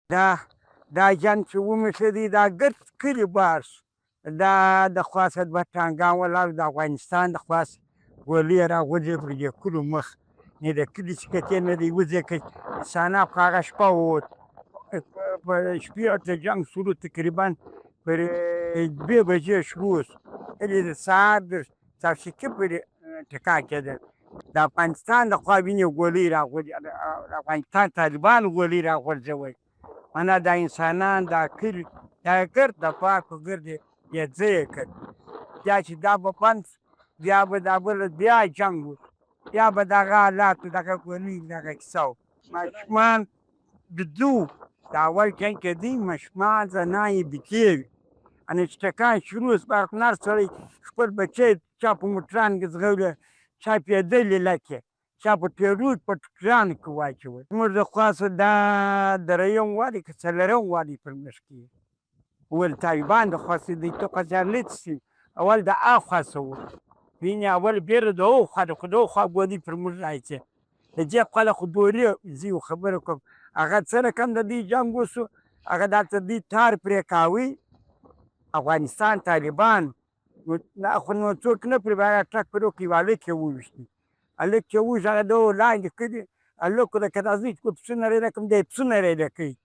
دا جنګ چې ومېښه دی دا ګرد کلي بار شو. دا د خواسته دوه ټانګان ولاړ د افغانستان د خواسته ګولۍ یې راغورځېدې پر دې کلو مخ. نه د کلي چې کتې نه د یوه ځای انسانان خو هغه شپه ووت. په شپې د جنګ شروع تقریبا پر 2 بجې شروع شو. د سهار د چارشکي پورې ټکان کېدل. د افغانستان د خوا وینې ګولۍ راغورځېدې، د افغانستان طالبان ګولۍ راغورځولې. معنا دا انسانان دا کلي دا ګرد د پاکو ګرد یې ځای کړ. بیا چې دا به بند شو بیا به دا بله بیا جنګ وشو، بیا به دغه حالات و دغه ګولۍ دغه کیسه وه. ماشومان بیده وو. د اول جنګ کې دی ماشومان زنان یې بیدې وې. انه چې ټکان شروع شو باغ هر سړی خپل بچی چا په موټرانو کې ځغلي، چا پیدلې لکې، چا په ټیرو په ټوکرانو کې واچول. زموږ د خواست دا درېیم وارې که څلورم وارې پر موږ کېږي. ول طالبان د خواست دی تو قضاوت شي اول د هاخوا څه وو. وینې اول بیره د هغو خوا ده خو د هغو خوا ګولۍ پر موږ راځي. د دې خوا خو دورې زه یو خبره کوم هغه څه رقم د دوی جنګ وشو هغه دلته دوی تار پرې کاوه افغانستان طالبان خو نو څوک نه پرې هغه ټک پرې وکړ یو هلک یې وویشتي. هلک چې وویشت هغه د هغو لاندې کړي هلکو د که دا زه چې پسونه ریډه کړم دی پسونه ریډه کوي.